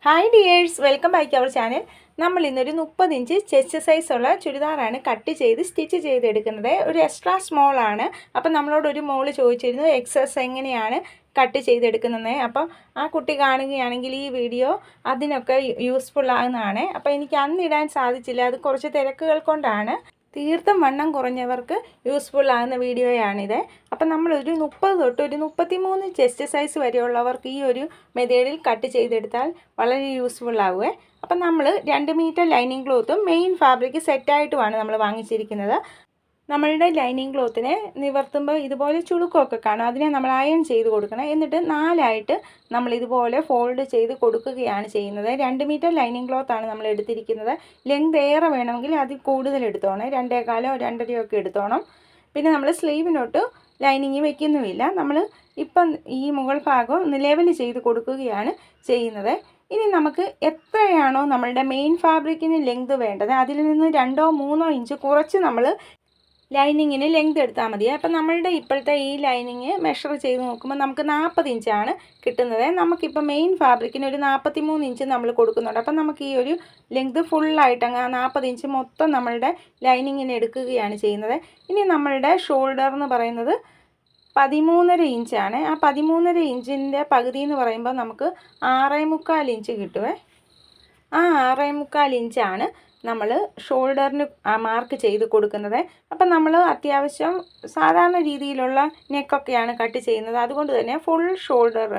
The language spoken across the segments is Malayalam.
Hi dears, welcome back to our channel. നമ്മൾ ഇന്നൊരു 30 ഇഞ്ച് ചെസ്റ്റ് സൈസുള്ള ചുരിദാറാണ് കട്ട് ചെയ്ത് സ്റ്റിച്ച് ചെയ്തെടുക്കുന്നത്. ഒരു എക്സ്ട്രാ സ്മോൾ ആണ്. അപ്പം നമ്മളോടൊരു മോള് ചോദിച്ചിരുന്നു എക്സസ് എങ്ങനെയാണ് കട്ട് ചെയ്തെടുക്കുന്നത്. അപ്പം ആ കുട്ടി കാണുകയാണെങ്കിൽ ഈ വീഡിയോ അതിനൊക്കെ യൂസ്ഫുൾ ആകുന്നതാണ്. അപ്പോൾ എനിക്ക് അന്നിടാൻ സാധിച്ചില്ല, അത് കുറച്ച് തിരക്കുകൾ കൊണ്ടാണ്. തീർത്തും വണ്ണം കുറഞ്ഞവർക്ക് യൂസ്ഫുൾ ആകുന്ന വീഡിയോയാണിത്. അപ്പം നമ്മളൊരു 30 തൊട്ട് ഒരു 33 ചെസ്റ്റ് സൈസ് വരെയുള്ളവർക്ക് ഈ ഒരു മെത്തേഡിൽ കട്ട് ചെയ്തെടുത്താൽ വളരെ യൂസ്ഫുൾ ആവുമേ. അപ്പം നമ്മൾ 2 മീറ്റർ ലൈനിങ് ക്ലോത്തും മെയിൻ ഫാബ്രിക് സെറ്റായിട്ടുമാണ് നമ്മൾ വാങ്ങിച്ചിരിക്കുന്നത്. നമ്മളുടെ ലൈനിങ് ക്ലോത്തിനെ നിവർത്തുമ്പോൾ ഇതുപോലെ ചുളുക്കമൊക്കെ കാണും. അതിനെ നമ്മൾ അയൺ ചെയ്ത് കൊടുക്കണം. എന്നിട്ട് 4ആയിട്ട് നമ്മൾ ഇതുപോലെ ഫോൾഡ് ചെയ്ത് കൊടുക്കുകയാണ് ചെയ്യുന്നത്. 2 മീറ്റർ ലൈനിങ് ക്ലോത്താണ് നമ്മൾ എടുത്തിരിക്കുന്നത്. ലെങ്ത് ഏറെ വേണമെങ്കിൽ അതിൽ കൂടുതൽ എടുത്തോണം, 2.25 2.5 ഒക്കെ എടുത്തോണം. പിന്നെ നമ്മൾ സ്ലീവിനോട്ട് ലൈനിങ് വെക്കുന്നുമില്ല. നമ്മൾ ഇപ്പം ഈ മുകൾ ഭാഗം ലെവൽ ചെയ്ത് കൊടുക്കുകയാണ് ചെയ്യുന്നത്. ഇനി നമുക്ക് എത്രയാണോ നമ്മളുടെ മെയിൻ ഫാബ്രിക്കിന് ലെങ്ത് വേണ്ടത് അതിൽ നിന്ന് 2 3 ഇഞ്ച് കുറച്ച് നമ്മൾ ലൈനിങ്ങിന് ലെങ്ത് എടുത്താൽ മതി. അപ്പം നമ്മളുടെ ഇപ്പോഴത്തെ ഈ ലൈനിങ് മെഷർ ചെയ്ത് നോക്കുമ്പോൾ നമുക്ക് 40 ഇഞ്ചാണ് കിട്ടുന്നത്. നമുക്കിപ്പോൾ മെയിൻ ഫാബ്രിക്കിന് ഒരു 43 ഇഞ്ച് നമ്മൾ കൊടുക്കുന്നുണ്ട്. അപ്പം നമുക്ക് ഈ ഒരു ലെങ്ത് ഫുള്ളായിട്ട് അങ്ങ് 40 ഇഞ്ച് മൊത്തം നമ്മളുടെ ലൈനിങ്ങിന് എടുക്കുകയാണ് ചെയ്യുന്നത്. ഇനി നമ്മളുടെ ഷോൾഡർ എന്ന് പറയുന്നത് 13.5 ഇഞ്ചാണ്. ആ 13.5 ഇഞ്ചിൻ്റെ പകുതി എന്ന് പറയുമ്പോൾ നമുക്ക് 6.25 ഇഞ്ച് കിട്ടുമേ. ആ 6.25 ഇഞ്ചാണ് നമ്മൾ ഷോൾഡറിന് മാർക്ക് ചെയ്ത് കൊടുക്കുന്നത്. അപ്പം നമ്മൾ അത്യാവശ്യം സാധാരണ രീതിയിലുള്ള നെക്കൊക്കെയാണ് കട്ട് ചെയ്യുന്നത്. അതുകൊണ്ട് തന്നെ ഫുൾ ഷോൾഡർ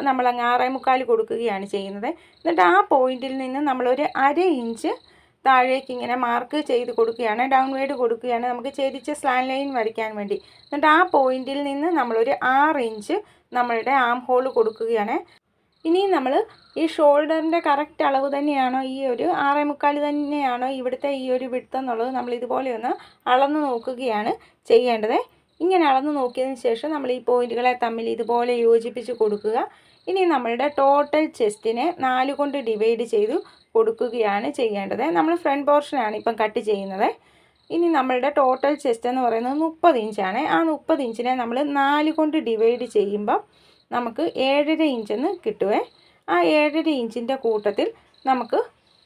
നമ്മളങ്ങ് 6.25 കൊടുക്കുകയാണ് ചെയ്യുന്നത്. എന്നിട്ട് ആ പോയിന്റിൽ നിന്ന് നമ്മളൊരു 1/2 ഇഞ്ച് താഴേക്ക് ഇങ്ങനെ മാർക്ക് ചെയ്ത് കൊടുക്കുകയാണ്, ഡൗൺവേഡ് കൊടുക്കുകയാണ് നമുക്ക് ചെരിച്ച സ്ലാൻ ലൈൻ വരയ്ക്കാൻ വേണ്ടി. എന്നിട്ട് ആ പോയിന്റിൽ നിന്ന് നമ്മളൊരു 6 ഇഞ്ച് നമ്മളുടെ ആം ഹോൾ കൊടുക്കുകയാണ്. ഇനി നമ്മൾ ഈ ഷോൾഡറിൻ്റെ കറക്റ്റ് അളവ് തന്നെയാണോ, ഈ ഒരു 6.25 തന്നെയാണോ ഇവിടുത്തെ ഈ ഒരു വിഡ്ത്ത് എന്നുള്ളത് നമ്മൾ ഇതുപോലെ ഒന്ന് അളന്ന് നോക്കുകയാണ് ചെയ്യേണ്ടത്. ഇങ്ങനെ അളന്ന് നോക്കിയതിന് ശേഷം നമ്മൾ ഈ പോയിൻറ്റുകളെ തമ്മിൽ ഇതുപോലെ യോജിപ്പിച്ച് കൊടുക്കുക. ഇനി നമ്മളുടെ ടോട്ടൽ ചെസ്റ്റിനെ 4 കൊണ്ട് ഡിവൈഡ് ചെയ്ത് കൊടുക്കുകയാണ് ചെയ്യേണ്ടത്. നമ്മൾ ഫ്രണ്ട് പോർഷനാണ് ഇപ്പം കട്ട് ചെയ്യുന്നത്. ഇനി നമ്മളുടെ ടോട്ടൽ ചെസ്റ്റ് എന്ന് പറയുന്നത് 30 ഇഞ്ചാണ്. ആ 30 ഇഞ്ചിനെ നമ്മൾ 4 കൊണ്ട് ഡിവൈഡ് ചെയ്യുമ്പോൾ നമുക്ക് 7.5 ഇഞ്ചെന്ന് കിട്ടുമേ. ആ 7.5 ഇഞ്ചിൻ്റെ കൂട്ടത്തിൽ നമുക്ക്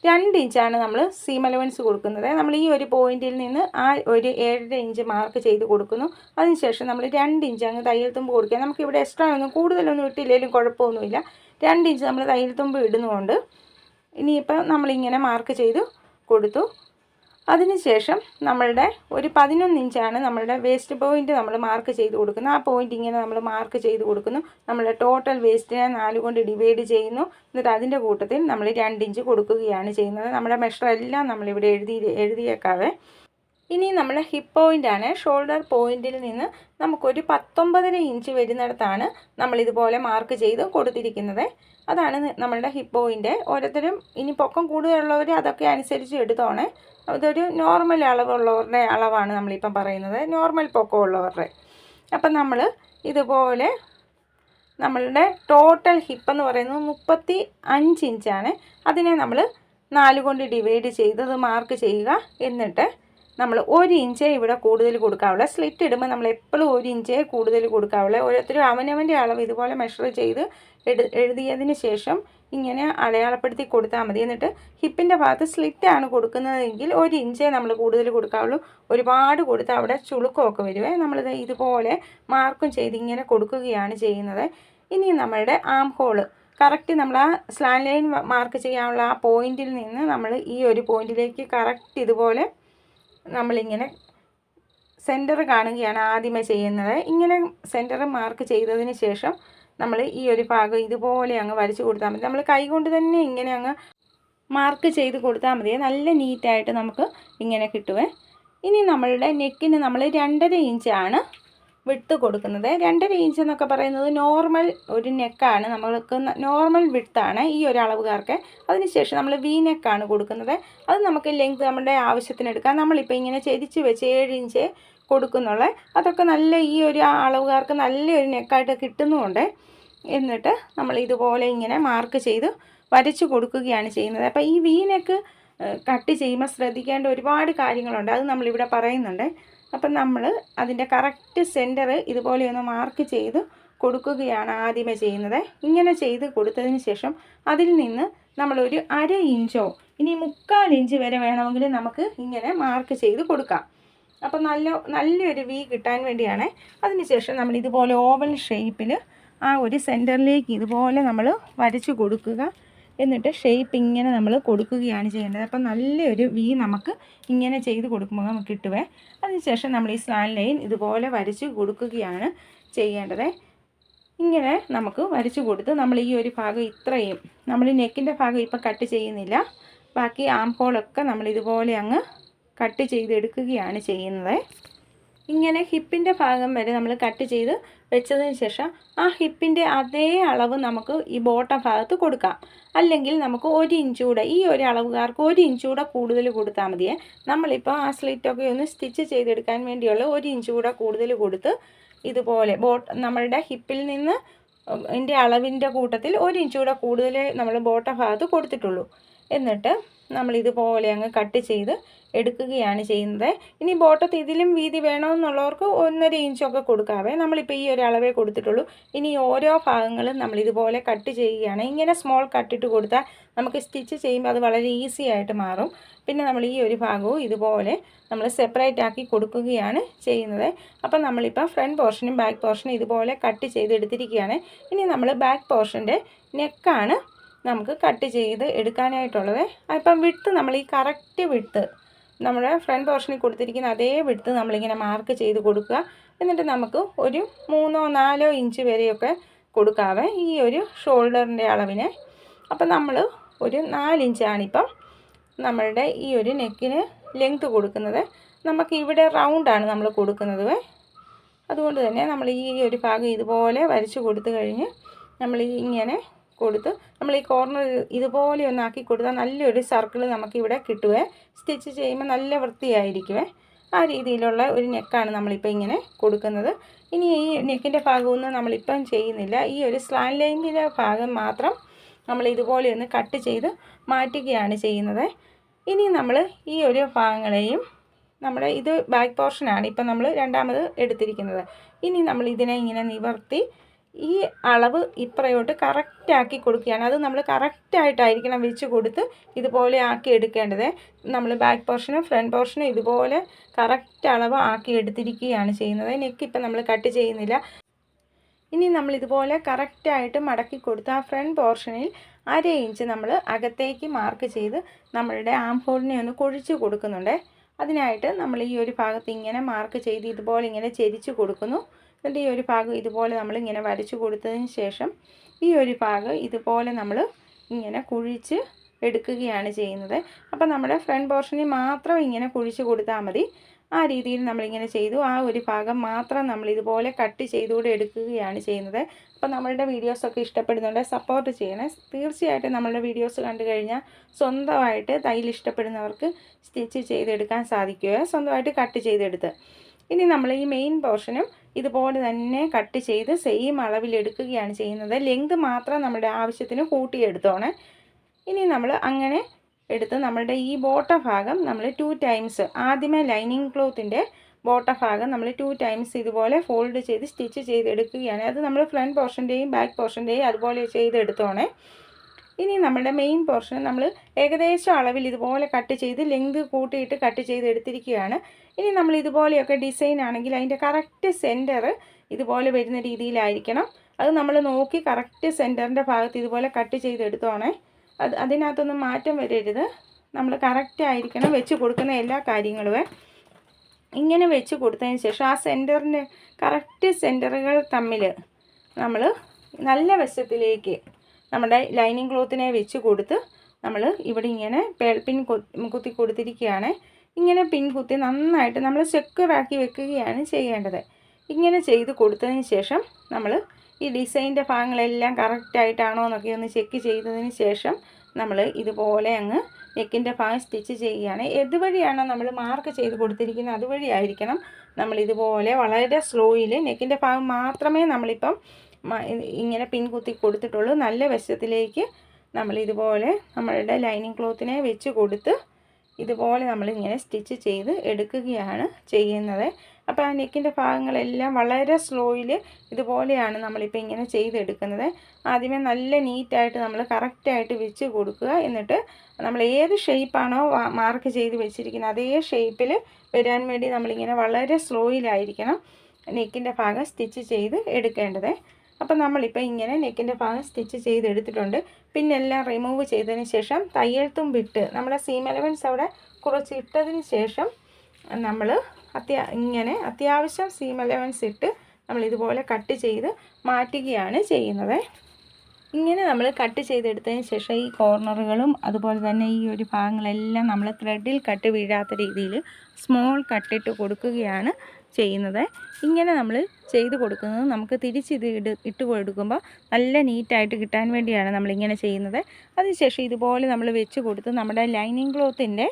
2 ഇഞ്ചാണ് നമ്മൾ സീം അലവൻസ് കൊടുക്കുന്നത്. നമ്മൾ ഈ ഒരു പോയിന്റിൽ നിന്ന് ആ ഒരു 7.5 ഇഞ്ച് മാർക്ക് ചെയ്ത് കൊടുക്കുന്നു. അതിനുശേഷം നമ്മൾ 2 ഇഞ്ച് അങ്ങ് തയ്യൽ തുമ്പ് കൊടുക്കുക. നമുക്കിവിടെ എക്സ്ട്രാ ഒന്നും കൂടുതലൊന്നും ഇട്ടില്ലെങ്കിലും കുഴപ്പമൊന്നുമില്ല. 2 ഇഞ്ച് നമ്മൾ തയ്യൽ തുമ്പ് ഇടുന്നുകൊണ്ട് ഇനിയിപ്പോൾ നമ്മളിങ്ങനെ മാർക്ക് ചെയ്ത് കൊടുത്തു. അതിനുശേഷം നമ്മളുടെ ഒരു 11 ഇഞ്ചാണ് നമ്മളുടെ വേസ്റ്റ് പോയിൻ്റ് നമ്മൾ മാർക്ക് ചെയ്ത് കൊടുക്കുന്നത്. ആ പോയിൻ്റ് ഇങ്ങനെ നമ്മൾ മാർക്ക് ചെയ്ത് കൊടുക്കുന്നു. നമ്മളുടെ ടോട്ടൽ വേസ്റ്റിനെ 4 കൊണ്ട് ഡിവൈഡ് ചെയ്യുന്നു. എന്നിട്ട് അതിൻ്റെ കൂട്ടത്തിൽ നമ്മൾ 2 ഇഞ്ച് കൊടുക്കുകയാണ് ചെയ്യുന്നത്. നമ്മുടെ മെഷറെല്ലാം നമ്മളിവിടെ എഴുതിയേക്കാവേ. ഇനി നമ്മുടെ ഹിപ്പ് പോയിൻ്റാണ്. ഷോൾഡർ പോയിൻറ്റിൽ നിന്ന് നമുക്കൊരു 19.5 ഇഞ്ച് വരുന്നിടത്താണ് നമ്മളിതുപോലെ മാർക്ക് ചെയ്ത് കൊടുത്തിരിക്കുന്നത്. അതാണ് നമ്മളുടെ ഹിപ്പ് പോയിൻ്റ്. ഓരോരുത്തരും ഇനി പൊക്കം കൂടുതലുള്ളവർ അതൊക്കെ അനുസരിച്ച് എടുത്തോണേ. ഇതൊരു നോർമൽ അളവുള്ളവരുടെ അളവാണ് നമ്മളിപ്പം പറയുന്നത്, നോർമൽ പൊക്കമുള്ളവരുടെ. അപ്പം നമ്മൾ ഇതുപോലെ നമ്മളുടെ ടോട്ടൽ ഹിപ്പ് എന്ന് പറയുന്നത് 35 ഇഞ്ചാണ്. അതിനെ നമ്മൾ 4 കൊണ്ട് ഡിവൈഡ് ചെയ്തത് മാർക്ക് ചെയ്യുക. എന്നിട്ട് നമ്മൾ 1 ഇഞ്ചേ ഇവിടെ കൂടുതൽ കൊടുക്കാവുള്ളൂ. സ്ലിറ്റ് ഇടുമ്പോൾ നമ്മൾ എപ്പോഴും 1 ഇഞ്ചേ കൂടുതൽ കൊടുക്കാവുള്ളൂ. ഓരോരുത്തരും അവനവൻ്റെ അളവ് ഇതുപോലെ മെഷർ ചെയ്ത് എഴുതിയതിന് ശേഷം ഇങ്ങനെ അടയാളപ്പെടുത്തി കൊടുത്താൽ മതി. എന്നിട്ട് ഹിപ്പിൻ്റെ ഭാഗത്ത് സ്ലിറ്റാണ് കൊടുക്കുന്നതെങ്കിൽ 1 ഇഞ്ചേ നമ്മൾ കൂടുതൽ കൊടുക്കാവുള്ളൂ. ഒരുപാട് കൊടുത്താൽ അവിടെ ചുളുക്കമൊക്കെ വരുവേ. നമ്മളിത് ഇതുപോലെ മാർക്കും ചെയ്ത് ഇങ്ങനെ കൊടുക്കുകയാണ് ചെയ്യുന്നത്. ഇനി നമ്മളുടെ ആം ഹോള് കറക്റ്റ് നമ്മൾ ആ സ്ലാൻ ലൈൻ മാർക്ക് ചെയ്യാനുള്ള ആ പോയിന്റിൽ നിന്ന് നമ്മൾ ഈ ഒരു പോയിന്റിലേക്ക് കറക്റ്റ് ഇതുപോലെ നമ്മളിങ്ങനെ സെൻറ്റർ കാണുകയാണ് ആദ്യമേ ചെയ്യുന്നത്. ഇങ്ങനെ സെൻറ്റർ മാർക്ക് ചെയ്തതിന് ശേഷം നമ്മൾ ഈ ഒരു ഭാഗം ഇതുപോലെ അങ്ങ് വരച്ച് കൊടുത്താൽ മതി. നമ്മൾ കൈ കൊണ്ട് തന്നെ ഇങ്ങനെ അങ്ങ് മാർക്ക് ചെയ്ത് കൊടുത്താൽ മതി. നല്ല നീറ്റായിട്ട് നമുക്ക് ഇങ്ങനെ കിട്ടുവേ. ഇനി നമ്മളുടെ നെക്കിന് നമ്മൾ 2.5 ഇഞ്ചാണ് വിഡ്ത്ത് കൊടുക്കുന്നത്. 2.5 ഇഞ്ച് എന്നൊക്കെ പറയുന്നത് നോർമൽ ഒരു നെക്കാണ്, നമ്മൾക്ക് നോർമൽ വിഡ്ത്താണ് ഈ ഒരു അളവുകാർക്ക്. അതിനുശേഷം നമ്മൾ വി നെക്കാണ് കൊടുക്കുന്നത്. അത് നമുക്ക് ലെങ്ത് നമ്മുടെ ആവശ്യത്തിന് എടുക്കാം. നമ്മളിപ്പോൾ ഇങ്ങനെ ചെരിച്ച് വെച്ച് 7 ഇഞ്ച് കൊടുക്കുന്നുള്ളേ. അതൊക്കെ നല്ല ഈ ഒരു അളവുകാർക്ക് നല്ലൊരു നെക്കായിട്ട് കിട്ടുന്നുമുണ്ട്. എന്നിട്ട് നമ്മൾ ഇതുപോലെ ഇങ്ങനെ മാർക്ക് ചെയ്ത് വരച്ച് കൊടുക്കുകയാണ് ചെയ്യുന്നത്. അപ്പോൾ ഈ വി നെക്ക് കട്ട് ചെയ്യുമ്പോൾ ശ്രദ്ധിക്കേണ്ട ഒരുപാട് കാര്യങ്ങളുണ്ട്, അത് നമ്മളിവിടെ പറയുന്നുണ്ട്. അപ്പം നമ്മൾ അതിൻ്റെ കറക്റ്റ് സെൻറ്റർ ഇതുപോലെ ഒന്ന് മാർക്ക് ചെയ്ത് കൊടുക്കുകയാണ് ആദ്യമേ ചെയ്യുന്നത്. ഇങ്ങനെ ചെയ്ത് കൊടുത്തതിന് ശേഷം അതിൽ നിന്ന് നമ്മളൊരു 1/2 ഇഞ്ചോ ഇനി 3/4 ഇഞ്ച് വരെ വേണമെങ്കിൽ നമുക്ക് ഇങ്ങനെ മാർക്ക് ചെയ്ത് കൊടുക്കാം. അപ്പോൾ നല്ലൊരു വി കിട്ടാൻ വേണ്ടിയാണ്. അതിനുശേഷം നമ്മൾ ഇതുപോലെ ഓവൽ ഷേപ്പിൽ ആ ഒരു സെൻറ്ററിലേക്ക് ഇതുപോലെ നമ്മൾ വരച്ച് കൊടുക്കുക. എന്നിട്ട് ഷേപ്പ് ഇങ്ങനെ നമ്മൾ കൊടുക്കുകയാണ് ചെയ്യേണ്ടത്. അപ്പം നല്ലൊരു വി നമുക്ക് ഇങ്ങനെ ചെയ്ത് കൊടുക്കുമ്പോൾ നമുക്ക് കിട്ടുവേ. അതിനുശേഷം നമ്മൾ ഈ സ്ലാൻ ലൈൻ ഇതുപോലെ വരച്ച് കൊടുക്കുകയാണ് ചെയ്യേണ്ടത്. ഇങ്ങനെ നമുക്ക് വരച്ച് കൊടുത്ത് നമ്മൾ ഈ ഒരു ഭാഗം ഇത്രയും നമ്മൾ നെക്കിൻ്റെ ഭാഗം ഇപ്പം കട്ട് ചെയ്യുന്നില്ല. ബാക്കി ആം ഹോളൊക്കെ നമ്മൾ ഇതുപോലെ അങ്ങ് കട്ട് ചെയ്തെടുക്കുകയാണ് ചെയ്യുന്നത്. ഇങ്ങനെ ഹിപ്പിൻ്റെ ഭാഗം വരെ നമ്മൾ കട്ട് ചെയ്ത് വെച്ചതിന് ശേഷം ആ ഹിപ്പിൻ്റെ അതേ അളവ് നമുക്ക് ഈ ബോട്ടം ഭാഗത്ത് കൊടുക്കാം. അല്ലെങ്കിൽ നമുക്ക് 1 ഇഞ്ച് കൂടെ, ഈ ഒരു അളവുകാർക്ക് 1 ഇഞ്ച് കൂടെ കൂടുതൽ കൊടുത്താൽ മതിയേ. നമ്മളിപ്പോൾ ആ സ്ലിറ്റൊക്കെ ഒന്ന് സ്റ്റിച്ച് ചെയ്തെടുക്കാൻ വേണ്ടിയുള്ള 1 ഇഞ്ച് കൂടെ കൂടുതൽ കൊടുത്ത് ഇതുപോലെ നമ്മളുടെ ഹിപ്പിൽ നിന്ന് ഇതിൻ്റെ അളവിൻ്റെ കൂട്ടത്തിൽ 1 ഇഞ്ച് കൂടെ കൂടുതൽ നമ്മൾ ബോട്ടം ഭാഗത്ത് കൊടുത്തിട്ടുള്ളൂ. എന്നിട്ട് നമ്മൾ ഇതുപോലെ അങ്ങ് കട്ട് ചെയ്ത് എടുക്കുകയാണ് ചെയ്യുന്നത്. ഇനി ബോട്ടത്തിൽ ഇതിലും വീതി വേണമെന്നുള്ളവർക്ക് 1.5 ഇഞ്ചൊക്കെ കൊടുക്കാവേ. നമ്മളിപ്പോൾ ഈ ഒരു അളവേ കൊടുത്തിട്ടുള്ളൂ. ഇനി ഓരോ ഭാഗങ്ങളും നമ്മൾ ഇതുപോലെ കട്ട് ചെയ്യുകയാണ്. ഇങ്ങനെ സ്മോൾ കട്ടിട്ട് കൊടുത്താൽ നമുക്ക് സ്റ്റിച്ച് ചെയ്യുമ്പോൾ അത് വളരെ ഈസി ആയിട്ട് മാറും. പിന്നെ നമ്മൾ ഈ ഒരു ഭാഗവും ഇതുപോലെ നമ്മൾ സെപ്പറേറ്റ് ആക്കി കൊടുക്കുകയാണ് ചെയ്യുന്നത്. അപ്പം നമ്മളിപ്പോൾ ഫ്രണ്ട് പോർഷനും ബാക്ക് പോർഷനും ഇതുപോലെ കട്ട് ചെയ്തെടുത്തിരിക്കുകയാണ്. ഇനി നമ്മൾ ബാക്ക് പോർഷൻ്റെ നെക്കാണ് നമുക്ക് കട്ട് ചെയ്ത് എടുക്കാനായിട്ടുള്ളത്. അപ്പം വിഡ്ത്ത് നമ്മൾ ഈ കറക്റ്റ് വിഡ്ത്ത് നമ്മുടെ ഫ്രണ്ട് പോർഷനിൽ കൊടുത്തിരിക്കുന്ന അതേ വിഡ്ത്ത് നമ്മളിങ്ങനെ മാർക്ക് ചെയ്ത് കൊടുക്കുക. എന്നിട്ട് നമുക്ക് ഒരു 3-4 ഇഞ്ച് വരെയൊക്കെ കൊടുക്കാവേ ഈ ഒരു ഷോൾഡറിൻ്റെ അളവിന്. അപ്പം നമ്മൾ ഒരു 4 ഇഞ്ചാണിപ്പം നമ്മളുടെ ഈ ഒരു നെക്കിന് ലെങ്ത്ത് കൊടുക്കുന്നത്. നമുക്ക് ഇവിടെ റൗണ്ടാണ് നമ്മൾ കൊടുക്കുന്നത്. അതുകൊണ്ട് തന്നെ നമ്മൾ ഈ ഒരു ഭാഗം ഇതുപോലെ വരച്ച് കൊടുത്തു കഴിഞ്ഞ് നമ്മൾ ഇങ്ങനെ കൊടുത്ത് നമ്മൾ ഈ കോർണർ ഇതുപോലെ ഒന്നാക്കി കൊടുത്താൽ നല്ലൊരു സർക്കിൾ നമുക്കിവിടെ കിട്ടുവേ. സ്റ്റിച്ച് ചെയ്യുമ്പോൾ നല്ല വൃത്തിയായിരിക്കുവേ. ആ രീതിയിലുള്ള ഒരു നെക്കാണ് നമ്മളിപ്പോൾ ഇങ്ങനെ കൊടുക്കുന്നത്. ഇനി ഈ നെക്കിൻ്റെ ഭാഗമൊന്നും നമ്മളിപ്പം ചെയ്യുന്നില്ല. ഈ ഒരു സ്ലാൻ ലൈനിൻ്റെ ഭാഗം മാത്രം നമ്മൾ ഇതുപോലെ ഒന്ന് കട്ട് ചെയ്ത് മാറ്റുകയാണ് ചെയ്യുന്നത്. ഇനി നമ്മൾ ഈ ഒരു ഭാഗങ്ങളെയും നമ്മുടെ ഇത് ബാക്ക് പോർഷനാണ് ഇപ്പം നമ്മൾ രണ്ടാമത് എടുത്തിരിക്കുന്നത്. ഇനി നമ്മൾ ഇതിനെ ഇങ്ങനെ നിവർത്തി ഈ അളവ് ഇപ്പറയോട്ട് കറക്റ്റാക്കി കൊടുക്കുകയാണ്. അത് നമ്മൾ കറക്റ്റായിട്ടായിരിക്കണം വെച്ച് കൊടുത്ത് ഇതുപോലെ ആക്കി എടുക്കേണ്ടത്. നമ്മൾ ബാക്ക് പോർഷനും ഫ്രണ്ട് പോർഷനും ഇതുപോലെ കറക്റ്റ് അളവ് ആക്കി എടുത്തിരിക്കുകയാണ് ചെയ്യുന്നത്. നെക്ക് ഇപ്പം നമ്മൾ കട്ട് ചെയ്യുന്നില്ല. ഇനി നമ്മൾ ഇതുപോലെ കറക്റ്റായിട്ട് മടക്കി കൊടുത്ത് ആ ഫ്രണ്ട് പോർഷനിൽ 1/2 ഇഞ്ച് നമ്മൾ അകത്തേക്ക് മാർക്ക് ചെയ്ത് നമ്മളുടെ ആം ഹോളിനെ ഒന്ന് കുഴിച്ച് കൊടുക്കുന്നുണ്ട്. അതിനായിട്ട് നമ്മൾ ഈ ഒരു ഭാഗത്ത് ഇങ്ങനെ മാർക്ക് ചെയ്ത് ഇതുപോലെ ഇങ്ങനെ ചെരിച്ച് കൊടുക്കുന്നു. എന്നിട്ട് ഈ ഒരു ഭാഗം ഇതുപോലെ നമ്മളിങ്ങനെ വരച്ച് കൊടുത്തതിന് ശേഷം ഈ ഒരു ഭാഗം ഇതുപോലെ നമ്മൾ ഇങ്ങനെ കുഴിച്ച് എടുക്കുകയാണ് ചെയ്യുന്നത്. അപ്പോൾ നമ്മുടെ ഫ്രണ്ട് പോർഷനിൽ മാത്രം ഇങ്ങനെ കുഴിച്ച് കൊടുത്താൽ മതി. ആ രീതിയിൽ നമ്മളിങ്ങനെ ചെയ്തു. ആ ഒരു ഭാഗം മാത്രം നമ്മൾ ഇതുപോലെ കട്ട് ചെയ്തുകൂടെ എടുക്കുകയാണ് ചെയ്യുന്നത്. അപ്പോൾ നമ്മളുടെ വീഡിയോസൊക്കെ ഇഷ്ടപ്പെടുന്നുണ്ടെങ്കിൽ സപ്പോർട്ട് ചെയ്യണേ. തീർച്ചയായിട്ടും നമ്മളുടെ വീഡിയോസ് കണ്ടു കഴിഞ്ഞാൽ സ്വന്തമായിട്ട് തയ്യൽ ഇഷ്ടപ്പെടുന്നവർക്ക് സ്റ്റിച്ച് ചെയ്തെടുക്കാൻ സാധിക്കുക, സ്വന്തമായിട്ട് കട്ട് ചെയ്തെടുത്ത്. ഇനി നമ്മൾ ഈ മെയിൻ പോർഷനും ഇതുപോലെ തന്നെ കട്ട് ചെയ്ത് സെയിം അളവിലെടുക്കുകയാണ് ചെയ്യുന്നത്. ലെങ്ത് മാത്രം നമ്മുടെ ആവശ്യത്തിന് കൂട്ടിയെടുത്തോണേ. ഇനി നമ്മൾ അങ്ങനെ എടുത്ത് നമ്മളുടെ ഈ ബോട്ടം ഭാഗം നമ്മൾ 2 ടൈംസ് ആദ്യമേ ലൈനിങ് ക്ലോത്തിൻ്റെ ബോട്ടം ഭാഗം നമ്മൾ 2 ടൈംസ് ഇതുപോലെ ഫോൾഡ് ചെയ്ത് സ്റ്റിച്ച് ചെയ്തെടുക്കുകയാണ്. അത് നമ്മൾ ഫ്രണ്ട് പോർഷൻ്റെയും ബാക്ക് പോർഷൻ്റെയും അതുപോലെ ചെയ്തെടുത്തോണേ. ഇനി നമ്മുടെ മെയിൻ പോർഷൻ നമ്മൾ ഏകദേശം അളവിൽ ഇതുപോലെ കട്ട് ചെയ്ത് ലെങ്ത് കൂട്ടിയിട്ട് കട്ട് ചെയ്തെടുത്തിരിക്കുകയാണ്. ഇനി നമ്മൾ ഇതുപോലെയൊക്കെ ഡിസൈൻ ആണെങ്കിൽ അതിൻ്റെ കറക്റ്റ് സെൻറ്റർ ഇതുപോലെ വരുന്ന രീതിയിലായിരിക്കണം. അത് നമ്മൾ നോക്കി കറക്റ്റ് സെൻറ്ററിൻ്റെ ഭാഗത്ത് ഇതുപോലെ കട്ട് ചെയ്തെടുത്തോണേ. അതിനകത്തൊന്നും മാറ്റം വരരുത്. നമ്മൾ കറക്റ്റ് ആയിരിക്കണം വെച്ച് കൊടുക്കുന്ന എല്ലാ കാര്യങ്ങളും. ഇങ്ങനെ വെച്ച് കൊടുത്തതിന് ശേഷം ആ സെൻറ്ററിൻ്റെ കറക്റ്റ് സെൻറ്ററുകൾ തമ്മിൽ നമ്മൾ നല്ല വശത്തിലേക്ക് നമ്മുടെ ലൈനിങ് ക്ലോത്തിനെ വെച്ച് കൊടുത്ത് നമ്മൾ ഇവിടെ ഇങ്ങനെ പിൻ കുത്തി കൊടുത്തിരിക്കുകയാണ്. ഇങ്ങനെ പിൻ കുത്തി നന്നായിട്ട് നമ്മൾ സെക്യൂറാക്കി വെക്കുകയാണ് ചെയ്യേണ്ടത്. ഇങ്ങനെ ചെയ്ത് കൊടുത്തതിന് ശേഷം നമ്മൾ ഈ ഡിസൈൻ്റെ ഭാഗങ്ങളെല്ലാം കറക്റ്റായിട്ടാണോ എന്നൊക്കെ ഒന്ന് ചെക്ക് ചെയ്തതിന് ശേഷം നമ്മൾ ഇതുപോലെ അങ്ങ് നെക്കിൻ്റെ ഭാഗം സ്റ്റിച്ച് ചെയ്യുകയാണ്. ഏതുവഴിയാണോ നമ്മൾ മാർക്ക് ചെയ്ത് കൊടുത്തിരിക്കുന്നത് അതുവഴി ആയിരിക്കണം നമ്മൾ ഇതുപോലെ വളരെ സ്ലോയിൽ നെക്കിൻ്റെ ഭാഗം മാത്രമേ നമ്മളിപ്പം ഇങ്ങനെ പിൻ കുത്തി കൊടുത്തിട്ടുള്ളൂ. നല്ല വശത്തിലേക്ക് നമ്മൾ ഇതുപോലെ നമ്മളുടെ ലൈനിങ് ക്ലോത്തിനെ വെച്ച് കൊടുത്ത് ഇതുപോലെ നമ്മളിങ്ങനെ സ്റ്റിച്ച് ചെയ്ത് എടുക്കുകയാണ് ചെയ്യുന്നത്. അപ്പോൾ ആ നെക്കിൻ്റെ ഭാഗങ്ങളെല്ലാം വളരെ സ്ലോയിൽ ഇതുപോലെയാണ് നമ്മളിപ്പോൾ ഇങ്ങനെ ചെയ്തെടുക്കുന്നത്. ആദ്യമേ നല്ല നീറ്റായിട്ട് നമ്മൾ കറക്റ്റായിട്ട് വെച്ച് കൊടുക്കുക. എന്നിട്ട് നമ്മൾ ഏത് ഷേപ്പാണോ മാർക്ക് ചെയ്ത് വെച്ചിരിക്കുന്നത് അതേ ഷേപ്പിൽ വരാൻ വേണ്ടി നമ്മളിങ്ങനെ വളരെ സ്ലോയിലായിരിക്കണം നെക്കിൻ്റെ ഭാഗം സ്റ്റിച്ച് ചെയ്ത് എടുക്കേണ്ടത്. അപ്പോൾ നമ്മളിപ്പോൾ ഇങ്ങനെ നെക്കിൻ്റെ ഭാഗം സ്റ്റിച്ച് ചെയ്തെടുത്തിട്ടുണ്ട്. പിന്നെ എല്ലാം റിമൂവ് ചെയ്തതിന് ശേഷം തയ്യൽ തുമ്പിട്ട് നമ്മുടെ സീം അലവൻസ് അവിടെ കുറച്ച് ഇട്ടതിന് ശേഷം നമ്മൾ ഇങ്ങനെ അത്യാവശ്യം സീം അലവൻസ് ഇട്ട് നമ്മൾ ഇതുപോലെ കട്ട് ചെയ്ത് മാറ്റുകയാണ് ചെയ്യുന്നത്. ഇങ്ങനെ നമ്മൾ കട്ട് ചെയ്തെടുത്തതിന് ശേഷം ഈ കോർണറുകളും അതുപോലെ തന്നെ ഈ ഒരു ഭാഗങ്ങളെല്ലാം നമ്മൾ ത്രെഡിൽ കട്ട് വീഴാത്ത രീതിയിൽ സ്മോൾ കട്ടിട്ട് കൊടുക്കുകയാണ് ചെയ്യുന്നത്. ഇങ്ങനെ നമ്മൾ ചെയ്ത് കൊടുക്കുന്നത് നമുക്ക് തിരിച്ചിത് ഇട്ട് കൊടുക്കുമ്പോൾ നല്ല നീറ്റായിട്ട് കിട്ടാൻ വേണ്ടിയാണ് നമ്മളിങ്ങനെ ചെയ്യുന്നത്. അതിനുശേഷം ഇതുപോലെ നമ്മൾ വെച്ച് കൊടുത്ത് നമ്മുടെ ലൈനിങ് ക്ലോത്തിൻ്റെ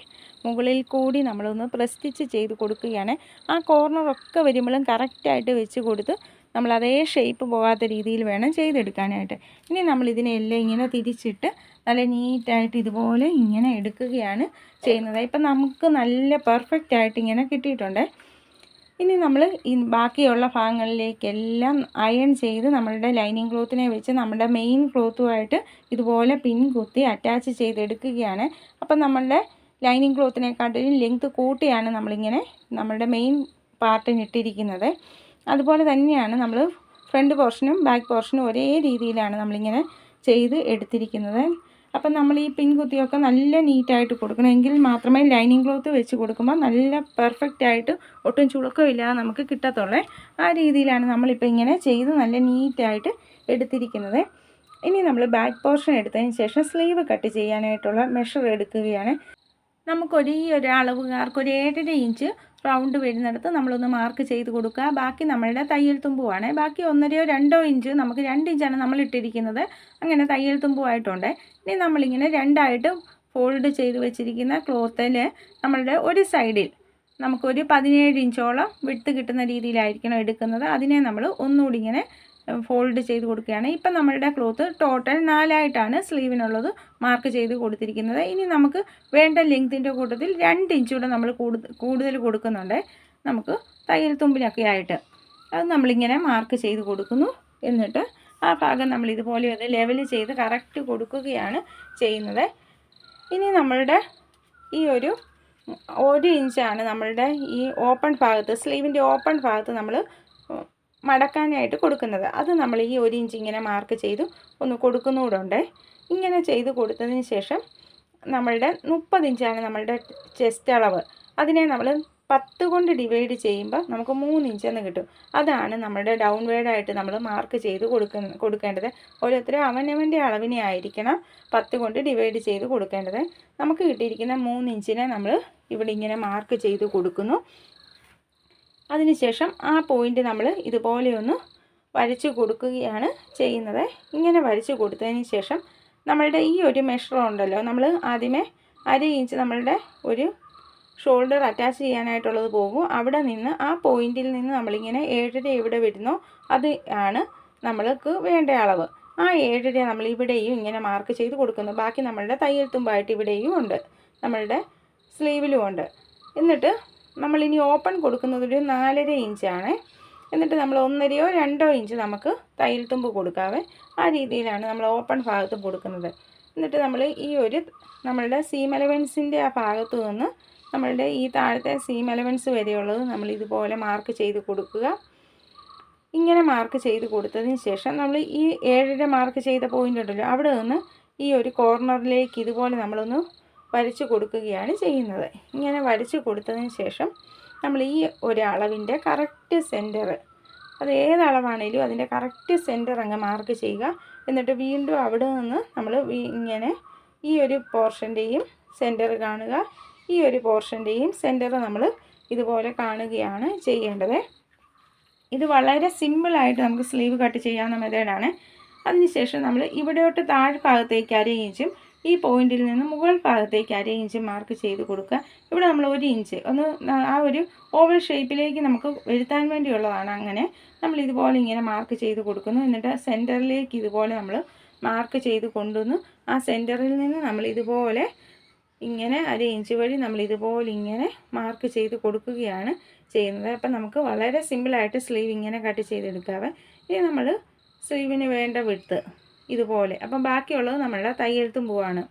മുകളിൽ കൂടി നമ്മളൊന്ന് പ്രസ് സ്റ്റിച്ച് ചെയ്ത് കൊടുക്കുകയാണ്. ആ കോർണറൊക്കെ വരുമ്പോഴും കറക്റ്റായിട്ട് വെച്ച് കൊടുത്ത് നമ്മൾ അതേ ഷേപ്പ് പോകാത്ത രീതിയിൽ വേണം ചെയ്തെടുക്കാനായിട്ട്. ഇനി നമ്മൾ ഇതിനെല്ലാം ഇങ്ങനെ തിരിച്ചിട്ട് നല്ല നീറ്റായിട്ട് ഇതുപോലെ ഇങ്ങനെ എടുക്കുകയാണ് ചെയ്യുന്നത്. ഇപ്പം നമുക്ക് നല്ല പെർഫെക്റ്റ് ആയിട്ട് ഇങ്ങനെ കിട്ടിയിട്ടുണ്ട്. ഇനി നമ്മൾ ഈ ബാക്കിയുള്ള ഭാഗങ്ങളിലേക്കെല്ലാം അയൺ ചെയ്ത് നമ്മളുടെ ലൈനിങ് ക്ലോത്തിനെ വെച്ച് നമ്മുടെ മെയിൻ ക്ലോത്തുമായിട്ട് ഇതുപോലെ പിൻ കുത്തി അറ്റാച്ച് ചെയ്തെടുക്കുകയാണ്. അപ്പം നമ്മളുടെ ലൈനിങ് ക്ലോത്തിനെക്കാട്ടിലും ലെങ്ത്ത് കൂട്ടിയാണ് നമ്മളിങ്ങനെ നമ്മളുടെ മെയിൻ പാർട്ടിന് ഇട്ടിരിക്കുന്നത്. അതുപോലെ തന്നെയാണ് നമ്മൾ ഫ്രണ്ട് പോർഷനും ബാക്ക് പോർഷനും ഒരേ രീതിയിലാണ് നമ്മളിങ്ങനെ ചെയ്ത് എടുത്തിരിക്കുന്നത്. അപ്പം നമ്മൾ ഈ പിൻകുത്തിയൊക്കെ നല്ല നീറ്റായിട്ട് കൊടുക്കണം. എങ്കിൽ മാത്രമേ ലൈനിങ് ക്ലോത്ത് വെച്ച് കൊടുക്കുമ്പോൾ നല്ല പെർഫെക്റ്റ് ആയിട്ട് ഒട്ടും ചുളുക്കമില്ലാതെ നമുക്ക് കിട്ടത്തുള്ളൂ. ആ രീതിയിലാണ് നമ്മളിപ്പോൾ ഇങ്ങനെ ചെയ്ത് നല്ല നീറ്റായിട്ട് എടുത്തിരിക്കുന്നത്. ഇനി നമ്മൾ ബാക്ക് പോർഷൻ എടുത്തതിന് ശേഷം സ്ലീവ് കട്ട് ചെയ്യാനായിട്ടുള്ള മെഷർ എടുക്കുകയാണ്. നമുക്കൊരു അളവുകാർക്ക് ഒരു 7.5 ഇഞ്ച് റൗണ്ട് വരുന്നിടത്ത് നമ്മളൊന്ന് മാർക്ക് ചെയ്ത് കൊടുക്കുക. ബാക്കി നമ്മളുടെ തയ്യൽ തുമ്പുമാണ്. ബാക്കി 1-2 ഇഞ്ച് നമുക്ക് 2 ഇഞ്ചാണ് നമ്മൾ ഇട്ടിരിക്കുന്നത്. അങ്ങനെ തയ്യൽ തുമ്പുമായിട്ടുണ്ട്. ഇനി നമ്മളിങ്ങനെ രണ്ടായിട്ട് ഫോൾഡ് ചെയ്ത് വെച്ചിരിക്കുന്ന ക്ലോത്തിൽ നമ്മളുടെ ഒരു സൈഡിൽ നമുക്കൊരു 17 ഇഞ്ചോളം വിട്ട് കിട്ടുന്ന രീതിയിലായിരിക്കണം എടുക്കുന്നത്. അതിനെ നമ്മൾ ഒന്നുകൂടി ഇങ്ങനെ ഫോൾഡ് ചെയ്ത് കൊടുക്കുകയാണ്. ഇപ്പം നമ്മളുടെ ക്ലോത്ത് ടോട്ടൽ 4ആയിട്ടാണ് സ്ലീവിനുള്ളത് മാർക്ക് ചെയ്ത് കൊടുത്തിരിക്കുന്നത്. ഇനി നമുക്ക് വേണ്ട ലെങ്ത്തിൻ്റെ കൂട്ടത്തിൽ 2 ഇഞ്ച് കൂടെ നമ്മൾ കൂടുതൽ കൊടുക്കുന്നുണ്ട് നമുക്ക് തയ്യൽ തുമ്പിനൊക്കെ ആയിട്ട്. അത് നമ്മളിങ്ങനെ മാർക്ക് ചെയ്ത് കൊടുക്കുന്നു. എന്നിട്ട് ആ ഭാഗം നമ്മൾ ഇതുപോലെ ഒന്ന് ലെവൽ ചെയ്ത് കറക്റ്റ് കൊടുക്കുകയാണ് ചെയ്യുന്നത്. ഇനി നമ്മളുടെ ഈ 1 ഇഞ്ചാണ് നമ്മളുടെ ഈ ഓപ്പൺ ഭാഗത്ത് സ്ലീവിൻ്റെ ഓപ്പൺ ഭാഗത്ത് നമ്മൾ മടക്കാനായിട്ട് കൊടുക്കുന്നത്. അത് നമ്മൾ ഈ 1 ഇഞ്ച് ഇങ്ങനെ മാർക്ക് ചെയ്ത് ഒന്ന് കൊടുക്കുന്നുകൂടെ. ഇങ്ങനെ ചെയ്ത് കൊടുത്തതിന് ശേഷം നമ്മളുടെ 30 ഇഞ്ചാണ് നമ്മളുടെ ചെസ്റ്റ് അളവ്. അതിനെ നമ്മൾ 10 കൊണ്ട് ഡിവൈഡ് ചെയ്യുമ്പോൾ നമുക്ക് 3 ഇഞ്ചെന്ന് കിട്ടും. അതാണ് നമ്മുടെ ഡൗൺ വേർഡായിട്ട് നമ്മൾ മാർക്ക് ചെയ്ത് കൊടുക്കേണ്ടത്. ഓരോരുത്തരും അവനവൻ്റെ അളവിനെ ആയിരിക്കണം 10 കൊണ്ട് ഡിവൈഡ് ചെയ്ത് കൊടുക്കേണ്ടത്. നമുക്ക് കിട്ടിയിരിക്കുന്ന 3 ഇഞ്ചിനെ നമ്മൾ ഇവിടെ ഇങ്ങനെ മാർക്ക് ചെയ്ത് കൊടുക്കുന്നു. അതിനുശേഷം ആ പോയിൻ്റ് നമ്മൾ ഇതുപോലെ ഒന്ന് വരച്ച് കൊടുക്കുകയാണ് ചെയ്യുന്നത്. ഇങ്ങനെ വരച്ച് കൊടുത്തതിന് ശേഷം നമ്മളുടെ ഈ ഒരു മെഷർ ഉണ്ടല്ലോ, നമ്മൾ ആദ്യമേ 1/2 ഇഞ്ച് നമ്മളുടെ ഒരു ഷോൾഡർ അറ്റാച്ച് ചെയ്യാനായിട്ടുള്ളത് പോകും. അവിടെ നിന്ന് ആ പോയിൻറ്റിൽ നിന്ന് നമ്മളിങ്ങനെ 7.5 എവിടെ വരുന്നോ അത് ആണ് നമ്മൾക്ക് വേണ്ട അളവ്. ആ 7.5 നമ്മൾ ഇവിടെയും ഇങ്ങനെ മാർക്ക് ചെയ്ത് കൊടുക്കുന്നു. ബാക്കി നമ്മളുടെ തയ്യൽ തുമ്പായിട്ട് ഇവിടെയും ഉണ്ട്, നമ്മളുടെ സ്ലീവിലും ഉണ്ട്. എന്നിട്ട് നമ്മളിനി ഓപ്പൺ കൊടുക്കുന്നത് ഒരു 4.5 ഇഞ്ചാണ്. എന്നിട്ട് നമ്മൾ 1-2 ഇഞ്ച് നമുക്ക് തയ്യൽ തുമ്പ് കൊടുക്കാവേ. ആ രീതിയിലാണ് നമ്മൾ ഓപ്പൺ ഭാഗത്ത് കൊടുക്കുന്നത്. എന്നിട്ട് നമ്മൾ ഈ നമ്മളുടെ സീം അലവൻസിൻ്റെ ആ ഭാഗത്ത് നിന്ന് നമ്മളുടെ ഈ താഴത്തെ സീം അലവൻസ് വരെയുള്ളത് നമ്മൾ ഇതുപോലെ മാർക്ക് ചെയ്ത് കൊടുക്കുക. ഇങ്ങനെ മാർക്ക് ചെയ്ത് കൊടുത്തതിന് ശേഷം നമ്മൾ ഈ 7.5 മാർക്ക് ചെയ്ത പോയിൻ്റ് ഉണ്ടല്ലോ, അവിടെ നിന്ന് ഈ കോർണറിലേക്ക് ഇതുപോലെ നമ്മളൊന്ന് വരച്ച് കൊടുക്കുകയാണ് ചെയ്യുന്നത്. ഇങ്ങനെ വരച്ച് കൊടുത്തതിന് ശേഷം നമ്മൾ ഈ അളവിൻ്റെ കറക്റ്റ് സെൻറ്റർ, അത് ഏതളവാണേലും അതിൻ്റെ കറക്റ്റ് സെൻറ്റർ അങ്ങ് മാർക്ക് ചെയ്യുക. എന്നിട്ട് വീണ്ടും അവിടെ നിന്ന് നമ്മൾ ഇങ്ങനെ ഈ പോർഷൻ്റെയും സെൻറ്റർ കാണുക, ഈ പോർഷൻ്റെയും സെൻറ്റർ നമ്മൾ ഇതുപോലെ കാണുകയാണ് ചെയ്യേണ്ടത്. ഇത് വളരെ സിമ്പിളായിട്ട് നമുക്ക് സ്ലീവ് കട്ട് ചെയ്യാവുന്ന മെത്തേഡാണ്. അതിനുശേഷം നമ്മൾ ഇവിടോട്ട് താഴ്ഭാഗത്തേക്ക് 1/2 ഇഞ്ചും ഈ പോയിന്റിൽ നിന്ന് മുകൾ ഭാഗത്തേക്ക് 1/2 ഇഞ്ച് മാർക്ക് ചെയ്ത് കൊടുക്കുക. ഇവിടെ നമ്മൾ 1 ഇഞ്ച് ഒന്ന് ആ ഓവൽ ഷേപ്പിലേക്ക് നമുക്ക് വരുത്താൻ വേണ്ടിയുള്ളതാണ്. അങ്ങനെ നമ്മൾ ഇതുപോലെ ഇങ്ങനെ മാർക്ക് ചെയ്ത് കൊടുക്കുന്നു. എന്നിട്ട് സെൻറ്ററിലേക്ക് ഇതുപോലെ നമ്മൾ മാർക്ക് ചെയ്ത് കൊണ്ടുവന്ന് ആ സെൻറ്ററിൽ നിന്ന് നമ്മൾ ഇതുപോലെ ഇങ്ങനെ 1/2 ഇഞ്ച് വഴി നമ്മൾ ഇതുപോലെ ഇങ്ങനെ മാർക്ക് ചെയ്ത് കൊടുക്കുകയാണ് ചെയ്യുന്നത്. അപ്പം നമുക്ക് വളരെ സിമ്പിളായിട്ട് സ്ലീവ് ഇങ്ങനെ കട്ട് ചെയ്തെടുക്കാവേ. ഇനി നമ്മൾ സ്ലീവിന് വേണ്ട വിഡ്ത്ത് ഇതുപോലെ, അപ്പം ബാക്കിയുള്ളത് നമ്മളുടെ തയ്യൽത്തും പോവാണ്.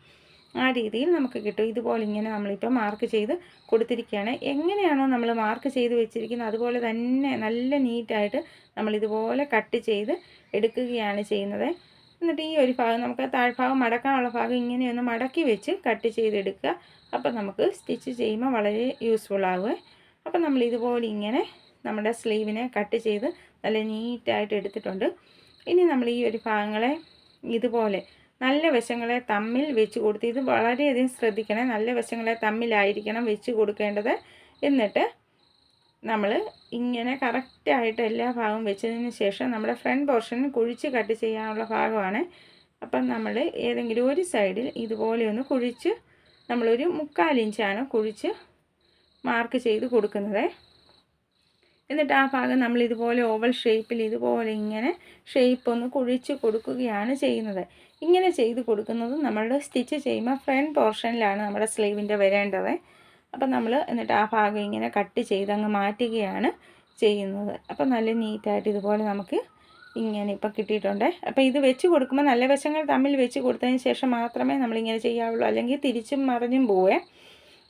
ആ രീതിയിൽ നമുക്ക് കിട്ടും. ഇതുപോലെ ഇങ്ങനെ നമ്മളിപ്പോൾ മാർക്ക് ചെയ്ത് കൊടുത്തിരിക്കുകയാണ്. എങ്ങനെയാണോ നമ്മൾ മാർക്ക് ചെയ്ത് വെച്ചിരിക്കുന്നത് അതുപോലെ തന്നെ നല്ല നീറ്റായിട്ട് നമ്മളിതുപോലെ കട്ട് ചെയ്ത് എടുക്കുകയാണ് ചെയ്യുന്നത്. എന്നിട്ട് ഈ ഒരു ഭാഗം നമുക്ക് താഴ്ഭാഗം മടക്കാനുള്ള ഭാഗം ഇങ്ങനെയൊന്ന് മടക്കി വെച്ച് കട്ട് ചെയ്തെടുക്കുക. അപ്പം നമുക്ക് സ്റ്റിച്ച് ചെയ്യുമ്പോൾ വളരെ യൂസ്ഫുൾ ആകുമേ. അപ്പം നമ്മൾ ഇതുപോലെ ഇങ്ങനെ നമ്മുടെ സ്ലീവിനെ കട്ട് ചെയ്ത് നല്ല നീറ്റായിട്ട് എടുത്തിട്ടുണ്ട്. ഇനി നമ്മൾ ഈ ഒരു ഭാഗങ്ങളെ ഇതുപോലെ നല്ല വശങ്ങളെ തമ്മിൽ വെച്ച് കൊടുത്ത്, ഇത് വളരെയധികം ശ്രദ്ധിക്കണം, നല്ല വശങ്ങളെ തമ്മിലായിരിക്കണം വെച്ച് കൊടുക്കേണ്ടത്. എന്നിട്ട് നമ്മൾ ഇങ്ങനെ കറക്റ്റായിട്ട് എല്ലാ ഭാഗവും വെച്ചതിന് ശേഷം നമ്മുടെ ഫ്രണ്ട് പോർഷൻ കുഴിച്ച് കട്ട് ചെയ്യാനുള്ള ഭാഗമാണ്. അപ്പം നമ്മൾ ഏതെങ്കിലും ഒരു സൈഡിൽ ഇതുപോലെ ഒന്ന് കുഴിച്ച് നമ്മളൊരു 1/4 ഇഞ്ചാണ് കുഴിച്ച് മാർക്ക് ചെയ്ത് കൊടുക്കുന്നത്. എന്നിട്ട് ആ ഭാഗം നമ്മൾ ഇതുപോലെ ഓവൽ ഷേപ്പിൽ ഇതുപോലെ ഇങ്ങനെ ഷേപ്പ് ഒന്ന് കുഴിച്ച് കൊടുക്കുകയാണ് ചെയ്യുന്നത്. ഇങ്ങനെ ചെയ്ത് കൊടുക്കുന്നത് നമ്മളുടെ സ്റ്റിച്ച് ചെയ്യുമ്പോൾ ഫ്രണ്ട് പോർഷനിലാണ് നമ്മുടെ സ്ലീവിൻ്റെ വരേണ്ടത്. അപ്പം നമ്മൾ എന്നിട്ട് ആ ഭാഗം ഇങ്ങനെ കട്ട് ചെയ്ത് അങ്ങ് മാറ്റുകയാണ് ചെയ്യുന്നത്. അപ്പം നല്ല നീറ്റായിട്ട് ഇതുപോലെ നമുക്ക് ഇങ്ങനെ ഇപ്പം കിട്ടിയിട്ടുണ്ട്. അപ്പോൾ ഇത് വെച്ച് കൊടുക്കുമ്പോൾ നല്ല വശങ്ങൾ തമ്മിൽ വെച്ച് കൊടുത്തതിന് ശേഷം മാത്രമേ നമ്മളിങ്ങനെ ചെയ്യാവുള്ളൂ, അല്ലെങ്കിൽ തിരിച്ചും മറിഞ്ഞും പോവേ.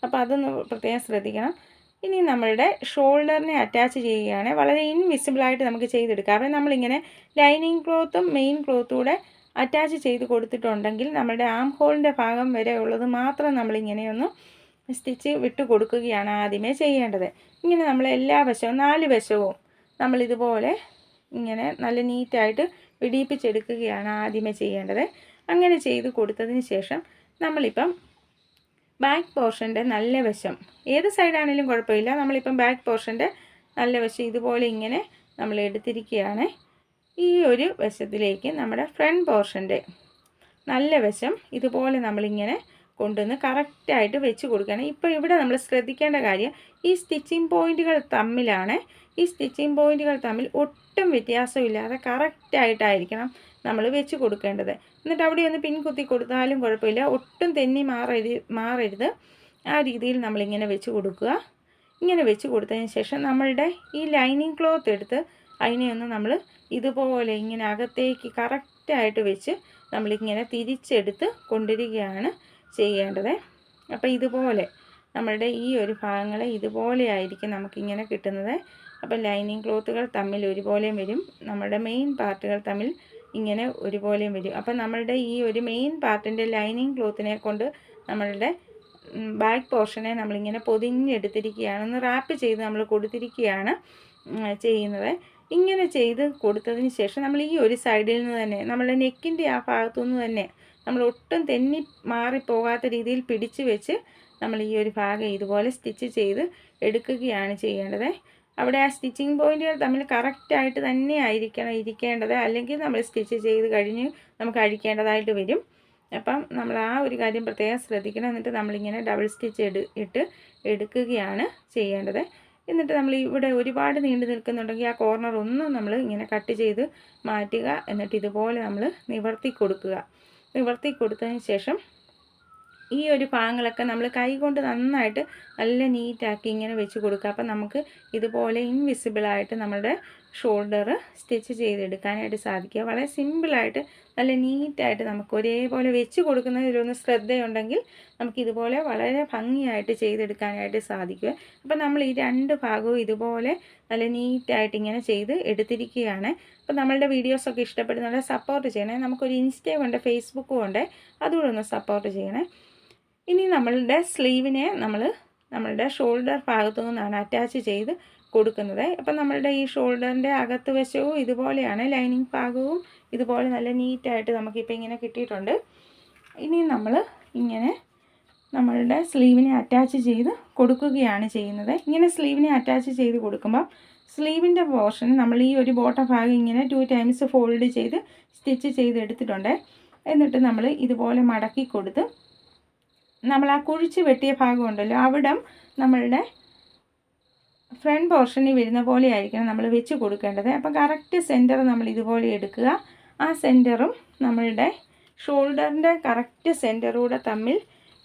അപ്പോൾ അതൊന്ന് പ്രത്യേകം ശ്രദ്ധിക്കണം. ഇനി നമ്മളുടെ ഷോൾഡറിനെ അറ്റാച്ച് ചെയ്യുകയാണ്. വളരെ ഇൻവിസിബിളായിട്ട് നമുക്ക് ചെയ്തെടുക്കാം. അപ്പോൾ നമ്മളിങ്ങനെ ലൈനിങ് ക്ലോത്തും മെയിൻ ക്ലോത്തും കൂടെ അറ്റാച്ച് ചെയ്ത് കൊടുത്തിട്ടുണ്ടെങ്കിൽ നമ്മുടെ ആം ഹോളിൻ്റെ ഭാഗം വരെ ഉള്ളത് മാത്രം നമ്മളിങ്ങനെയൊന്ന് സ്റ്റിച്ച് വിട്ട് കൊടുക്കുകയാണ് ആദ്യമേ ചെയ്യേണ്ടത്. ഇങ്ങനെ നമ്മൾ എല്ലാ വശവും 4 വശവും നമ്മളിതുപോലെ ഇങ്ങനെ നല്ല നീറ്റായിട്ട് പിടിപ്പിച്ചെടുക്കുകയാണ് ആദ്യമേ ചെയ്യേണ്ടത്. അങ്ങനെ ചെയ്ത് കൊടുത്തതിന് ശേഷം നമ്മളിപ്പം ബാക്ക് പോർഷൻ്റെ നല്ല വശം ഏത് സൈഡാണെങ്കിലും കുഴപ്പമില്ല, നമ്മളിപ്പം ബാക്ക് പോർഷൻ്റെ നല്ല വശം ഇതുപോലെ ഇങ്ങനെ നമ്മൾ എടുത്തിരിക്കുകയാണ്. ഈ ഒരു വശത്തിലേക്ക് നമ്മുടെ ഫ്രണ്ട് പോർഷൻ്റെ നല്ല വശം ഇതുപോലെ നമ്മളിങ്ങനെ കൊണ്ടുവന്ന് കറക്റ്റായിട്ട് വെച്ച് കൊടുക്കണം. ഇപ്പോൾ ഇവിടെ നമ്മൾ ശ്രദ്ധിക്കേണ്ട കാര്യം ഈ സ്റ്റിച്ചിങ് പോയിൻറ്റുകൾ തമ്മിലാണ്. ഈ സ്റ്റിച്ചിങ് പോയിൻറ്റുകൾ തമ്മിൽ ഒട്ടും വ്യത്യാസമില്ലാതെ കറക്റ്റായിട്ടായിരിക്കണം നമ്മൾ വെച്ച് കൊടുക്കേണ്ടത്. എന്നിട്ട് അവിടെ ഒന്ന് പിൻ കുത്തി കൊടുത്താലും കുഴപ്പമില്ല, ഒട്ടും തെന്നി മാറരുത്. ആ രീതിയിൽ നമ്മളിങ്ങനെ വെച്ച് കൊടുക്കുക. ഇങ്ങനെ വെച്ച് കൊടുത്തതിന് ശേഷം നമ്മളുടെ ഈ ലൈനിങ് ക്ലോത്ത് എടുത്ത് അതിനെയൊന്ന് നമ്മൾ ഇതുപോലെ ഇങ്ങനെ അകത്തേക്ക് കറക്റ്റായിട്ട് വെച്ച് നമ്മളിങ്ങനെ തിരിച്ചെടുത്ത് കൊണ്ടുവരികയാണ് ചെയ്യേണ്ടത്. അപ്പോൾ ഇതുപോലെ നമ്മളുടെ ഈ ഒരു ഭാഗങ്ങളെ ഇതുപോലെ ആയിരിക്കും നമുക്കിങ്ങനെ കിട്ടുന്നത്. അപ്പോൾ ലൈനിങ് ക്ലോത്തുകൾ തമ്മിൽ ഒരുപോലെയും വരും, നമ്മുടെ മെയിൻ പാർട്ടുകൾ തമ്മിൽ ഇങ്ങനെ ഒരുപോലെയും വരും. അപ്പം നമ്മളുടെ ഈ ഒരു മെയിൻ പാർട്ടിൻ്റെ ലൈനിങ് ക്ലോത്തിനെ കൊണ്ട് നമ്മളുടെ ബാക്ക് പോർഷനെ നമ്മളിങ്ങനെ പൊതിഞ്ഞെടുത്തിരിക്കുകയാണ്, ഒന്ന് റാപ്പ് ചെയ്ത് നമ്മൾ കൊടുത്തിരിക്കുകയാണ് ചെയ്യുന്നത്. ഇങ്ങനെ ചെയ്ത് കൊടുത്തതിന് ശേഷം നമ്മൾ ഈ ഒരു സൈഡിൽ നിന്ന് തന്നെ നമ്മളുടെ നെക്കിൻ്റെ ആ ഭാഗത്തുനിന്ന് തന്നെ നമ്മൾ ഒട്ടും തെന്നി മാറിപ്പോകാത്ത രീതിയിൽ പിടിച്ച് വെച്ച് നമ്മൾ ഈ ഒരു ഭാഗം ഇതുപോലെ സ്റ്റിച്ച് ചെയ്ത് എടുക്കുകയാണ് ചെയ്യേണ്ടത്. അവിടെ ആ സ്റ്റിച്ചിങ് പോയിൻറ്റുകൾ തമ്മിൽ കറക്റ്റായിട്ട് തന്നെ ഇരിക്കേണ്ടത്, അല്ലെങ്കിൽ നമ്മൾ സ്റ്റിച്ച് ചെയ്ത് കഴിഞ്ഞ് നമുക്ക് അഴിക്കേണ്ടതായിട്ട് വരും. അപ്പം നമ്മൾ ആ ഒരു കാര്യം പ്രത്യേകം ശ്രദ്ധിക്കണം. എന്നിട്ട് നമ്മളിങ്ങനെ ഡബിൾ സ്റ്റിച്ച് ഇട്ട് എടുക്കുകയാണ് ചെയ്യേണ്ടത്. എന്നിട്ട് നമ്മൾ ഇവിടെ ഒരുപാട് നീണ്ടു നിൽക്കുന്നുണ്ടെങ്കിൽ ആ കോർണർ ഒന്നും നമ്മൾ ഇങ്ങനെ കട്ട് ചെയ്ത് മാറ്റുക. എന്നിട്ട് ഇതുപോലെ നമ്മൾ നിവർത്തി കൊടുക്കുക. നിവർത്തി കൊടുത്തതിന് ശേഷം ഈ ഒരു ഭാഗങ്ങളൊക്കെ നമ്മൾ കൈ കൊണ്ട് നന്നായിട്ട് നല്ല നീറ്റാക്കി ഇങ്ങനെ വെച്ച് കൊടുക്കുക. അപ്പം നമുക്ക് ഇതുപോലെ ഇൻവിസിബിളായിട്ട് നമ്മളുടെ ഷോൾഡർ സ്റ്റിച്ച് ചെയ്തെടുക്കാനായിട്ട് സാധിക്കുക. വളരെ സിമ്പിളായിട്ട് നല്ല നീറ്റായിട്ട് നമുക്ക് ഒരേപോലെ വെച്ച് കൊടുക്കുന്നതിലൊന്ന് ശ്രദ്ധയുണ്ടെങ്കിൽ നമുക്കിതുപോലെ വളരെ ഭംഗിയായിട്ട് ചെയ്തെടുക്കാനായിട്ട് സാധിക്കും. അപ്പം നമ്മൾ ഈ 2 ഭാഗവും ഇതുപോലെ നല്ല നീറ്റായിട്ട് ഇങ്ങനെ ചെയ്ത് എടുത്തിരിക്കുകയാണ്. അപ്പം നമ്മളുടെ വീഡിയോസൊക്കെ ഇഷ്ടപ്പെടുന്നവരെ സപ്പോർട്ട് ചെയ്യണേ. നമുക്കൊരു ഇൻസ്റ്റയും ഉണ്ട്, ഫേസ്ബുക്കും ഉണ്ട്, അതുകൂടെ ഒന്ന് സപ്പോർട്ട് ചെയ്യണേ. ഇനി നമ്മളുടെ സ്ലീവിനെ നമ്മളുടെ ഷോൾഡർ ഭാഗത്തു നിന്നാണ് അറ്റാച്ച് ചെയ്ത് കൊടുക്കുന്നത്. അപ്പം നമ്മളുടെ ഈ ഷോൾഡറിൻ്റെ അകത്ത് വശവും ഇതുപോലെയാണ്, ലൈനിങ് ഭാഗവും ഇതുപോലെ നല്ല നീറ്റായിട്ട് നമുക്കിപ്പോൾ ഇങ്ങനെ കിട്ടിയിട്ടുണ്ട്. ഇനി നമ്മൾ ഇങ്ങനെ നമ്മളുടെ സ്ലീവിനെ അറ്റാച്ച് ചെയ്ത് കൊടുക്കുകയാണ് ചെയ്യുന്നത്. ഇങ്ങനെ സ്ലീവിനെ അറ്റാച്ച് ചെയ്ത് കൊടുക്കുമ്പോൾ സ്ലീവിൻ്റെ പോർഷൻ നമ്മൾ ഈ ഒരു ബോട്ടം ഭാഗം ഇങ്ങനെ 2 ടൈംസ് ഫോൾഡ് ചെയ്ത് സ്റ്റിച്ച് ചെയ്തെടുത്തിട്ടുണ്ട്. എന്നിട്ട് നമ്മൾ ഇതുപോലെ മടക്കി കൊടുത്ത് നമ്മൾ ആ കുഴിച്ച് വെട്ടിയ ഭാഗം ഉണ്ടല്ലോ, അവിടം നമ്മളുടെ ഫ്രണ്ട് പോർഷനിൽ വരുന്ന പോലെ ആയിരിക്കണം നമ്മൾ വെച്ച് കൊടുക്കേണ്ടത്. അപ്പം കറക്റ്റ് സെൻറ്റർ നമ്മൾ ഇതുപോലെ എടുക്കുക. ആ സെൻറ്ററും നമ്മളുടെ ഷോൾഡറിൻ്റെ കറക്റ്റ് സെൻറ്ററൂടെ തമ്മിൽ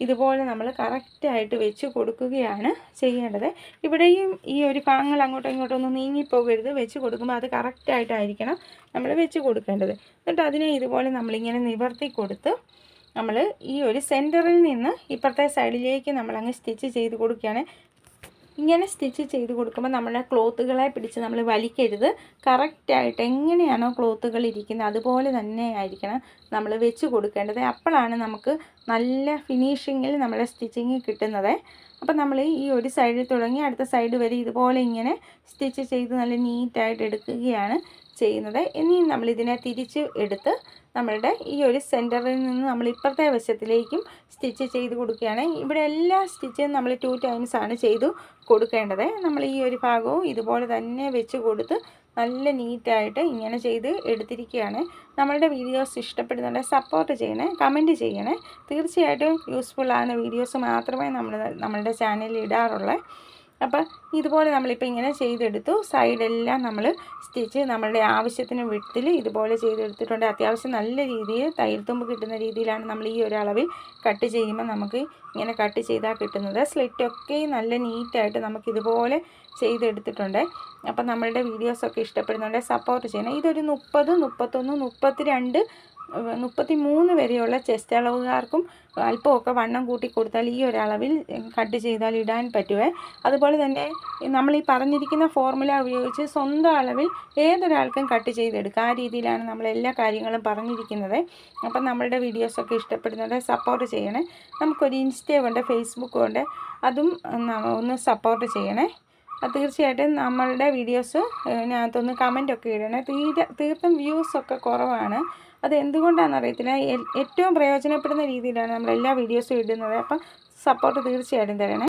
ഇതുപോലെ നമ്മൾ കറക്റ്റായിട്ട് വെച്ച് കൊടുക്കുകയാണ് ചെയ്യേണ്ടത്. ഇവിടെയും ഈ ഒരു ഭാഗങ്ങൾ അങ്ങോട്ടും ഇങ്ങോട്ടും ഒന്നും നീങ്ങിപ്പോകരുത്. വെച്ച് കൊടുക്കുമ്പോൾ അത് കറക്റ്റായിട്ടായിരിക്കണം നമ്മൾ വെച്ച് കൊടുക്കേണ്ടത്. എന്നിട്ട് അതിനെ ഇതുപോലെ നമ്മളിങ്ങനെ നിവർത്തി കൊടുത്ത് നമ്മൾ ഈ ഒരു സെൻറ്ററിൽ നിന്ന് ഇപ്പുറത്തെ സൈഡിലേക്ക് നമ്മളങ്ങ് സ്റ്റിച്ച് ചെയ്ത് കൊടുക്കുകയാണ്. ഇങ്ങനെ സ്റ്റിച്ച് ചെയ്ത് കൊടുക്കുമ്പോൾ നമ്മുടെ ക്ലോത്തുകളെ പിടിച്ച് നമ്മൾ വലിക്കരുത്. കറക്റ്റായിട്ട് എങ്ങനെയാണോ ക്ലോത്തുകൾ ഇരിക്കുന്നത് അതുപോലെ തന്നെ ആയിരിക്കണം നമ്മൾ വെച്ച് കൊടുക്കേണ്ടത്. അപ്പോഴാണ് നമുക്ക് നല്ല ഫിനിഷിങ്ങിൽ നമ്മുടെ സ്റ്റിച്ചിങ് കിട്ടുന്നത്. അപ്പോൾ നമ്മൾ ഈ ഒരു സൈഡിൽ തുടങ്ങി അടുത്ത സൈഡ് വരെ ഇതുപോലെ ഇങ്ങനെ സ്റ്റിച്ച് ചെയ്ത് നല്ല നീറ്റായിട്ട് എടുക്കുകയാണ് ചെയ്യുന്നത്. ഇനിയും നമ്മളിതിനെ തിരിച്ച് എടുത്ത് നമ്മളുടെ ഈ ഒരു സെൻറ്ററിൽ നിന്ന് നമ്മൾ ഇപ്പുറത്തെ വശത്തിലേക്കും സ്റ്റിച്ച് ചെയ്ത് കൊടുക്കുകയാണ്. ഇവിടെ എല്ലാ സ്റ്റിച്ചും നമ്മൾ 2 ടൈംസ് ആണ് ചെയ്തു കൊടുക്കേണ്ടത്. നമ്മൾ ഈ ഒരു ഭാഗവും ഇതുപോലെ തന്നെ വെച്ച് കൊടുത്ത് നല്ല നീറ്റായിട്ട് ഇങ്ങനെ ചെയ്ത് എടുത്തിരിക്കുകയാണ്. നമ്മളുടെ വീഡിയോസ് ഇഷ്ടപ്പെടുന്നുണ്ടെങ്കിൽ സപ്പോർട്ട് ചെയ്യണേ, കമൻറ്റ് ചെയ്യണേ. തീർച്ചയായിട്ടും യൂസ്ഫുൾ ആകുന്ന വീഡിയോസ് മാത്രമേ നമ്മളുടെ ചാനലിൽ ഇടാറുള്ളൂ. അപ്പോൾ ഇതുപോലെ നമ്മളിപ്പോൾ ഇങ്ങനെ ചെയ്തെടുത്തു. സൈഡെല്ലാം നമ്മൾ സ്റ്റിച്ച് നമ്മളുടെ ആവശ്യത്തിന് വിട്ടിൽ ഇതുപോലെ ചെയ്തെടുത്തിട്ടുണ്ട്. അത്യാവശ്യം നല്ല രീതിയിൽ തയ്യൽ തുമ്പ് കിട്ടുന്ന രീതിയിലാണ് നമ്മൾ ഈ ഒരു അളവിൽ കട്ട് ചെയ്യുമ്പോൾ നമുക്ക് ഇങ്ങനെ കട്ട് ചെയ്താൽ കിട്ടുന്നത്. സ്ലിറ്റൊക്കെ നല്ല നീറ്റായിട്ട് നമുക്കിതുപോലെ ചെയ്തെടുത്തിട്ടുണ്ട്. അപ്പോൾ നമ്മളുടെ വീഡിയോസൊക്കെ ഇഷ്ടപ്പെടുന്നുണ്ടെങ്കിൽ സപ്പോർട്ട് ചെയ്യണം. ഇതൊരു 30, 31, 32, 33 വരെയുള്ള ചെസ്റ്റ് അളവുകാർക്കും അല്പമൊക്കെ വണ്ണം കൂട്ടി കൊടുത്താൽ ഈ ഒരു അളവിൽ കട്ട് ചെയ്താൽ ഇടാൻ പറ്റുമേ. അതുപോലെ തന്നെ നമ്മൾ ഈ പറഞ്ഞിരിക്കുന്ന ഫോർമുല ഉപയോഗിച്ച് സ്വന്തം അളവിൽ ഏതൊരാൾക്കും കട്ട് ചെയ്തെടുക്കുക. ആ രീതിയിലാണ് നമ്മൾ എല്ലാ കാര്യങ്ങളും പറഞ്ഞിരിക്കുന്നത്. അപ്പം നമ്മളുടെ വീഡിയോസൊക്കെ ഇഷ്ടപ്പെടുന്നത് സപ്പോർട്ട് ചെയ്യണേ. നമുക്കൊരു ഇൻസ്റ്റയുണ്ട്, ഫേസ്ബുക്കും ഉണ്ട്. അതും ഒന്ന് സപ്പോർട്ട് ചെയ്യണേ. തീർച്ചയായിട്ടും നമ്മളുടെ വീഡിയോസ് അതിനകത്തൊന്ന് കമൻറ്റൊക്കെ ഇടണേ. തീർത്തും വ്യൂസൊക്കെ കുറവാണ്. അത് എന്തുകൊണ്ടാണെന്നറിയത്തില്ല. ഏറ്റവും പ്രയോജനപ്പെടുന്ന രീതിയിലാണ് നമ്മളെല്ലാ വീഡിയോസും ഇടുന്നത്. അപ്പം സപ്പോർട്ട് തീർച്ചയായിട്ടും തരണേ.